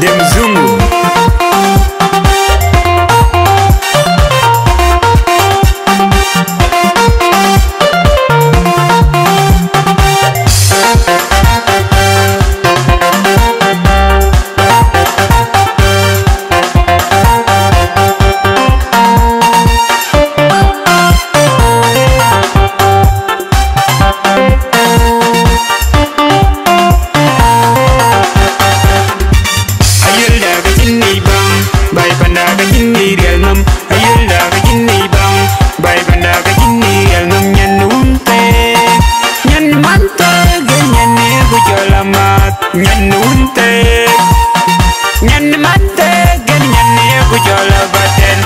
Dem Zungu. Nyan unte, nyan mate, gen nyan ye bujola baten.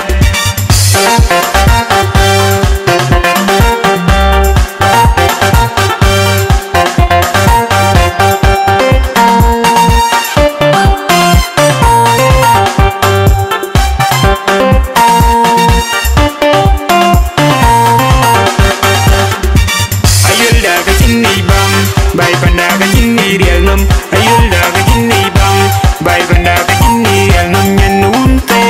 Ayul da ga jinni bang, bai panda ga jinni riel nam. Ayul da ga jinni bang, bai panda ga jinni riel nam. Nyan unte,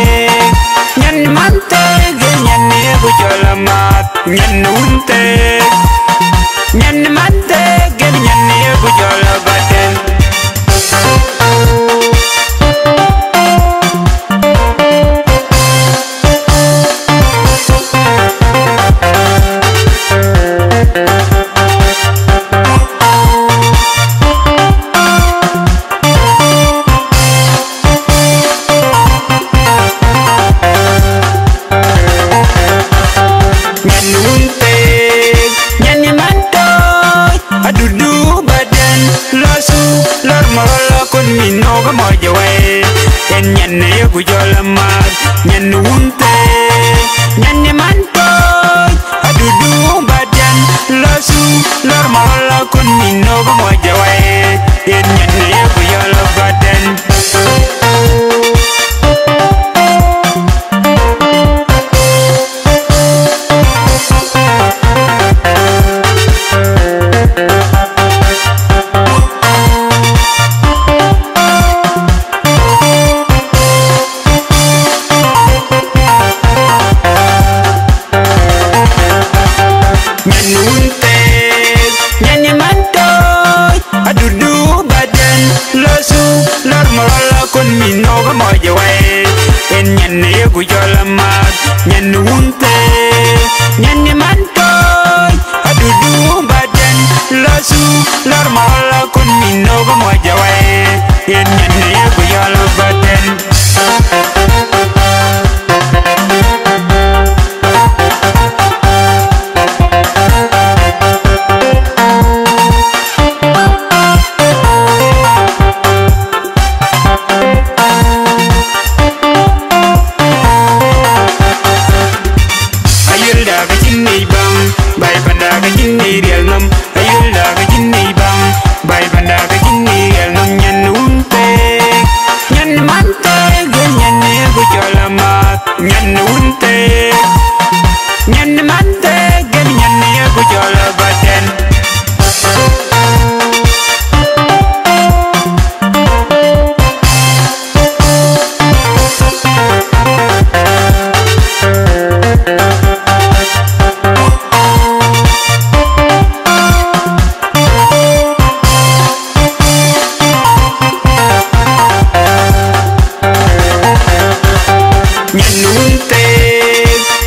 nyan mante, gen nyan ye bujola mat. Nyan unte, nyan mante, gen nyan ye bujola baten. Adudu badan lasu lor morola kun minoga mojawe en nyanne yogu jolamat nyan unte nyanne manto adudu badan lasu lor morola kun minoga mojawe en nyanne yogu jolabadan. Kun minoga mojawe en nyanne yogu jolamat nyan unte nyanne mantoy adudu badan lasu lor morola kun minoga mojawe en nyanne yogu jolabaten. Bai panda ga jinni riel nam. Ayul da ga jinni bang, bai panda ga jinni riel nam. Nyan unte, nyan mante, gen nyan ye bujola mat. Nyan unte, nyan mante, gen nyan ye bujola baten.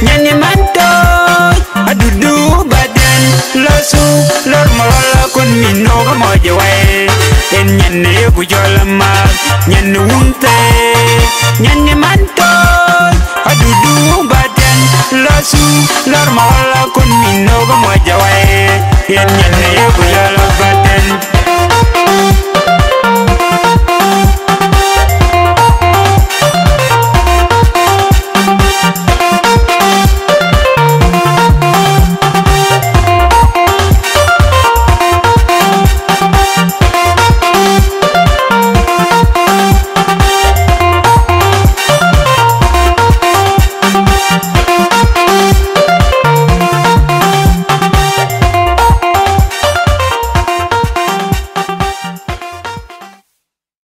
Nyanne mantoy adudu badan lasu lor morola kun minoga mojawe en nyanne yogu jolamat nyan unte nyanne mantoy adudu badan lasu lor morola kun minoga mojawe en nyanne yogu jolabaten.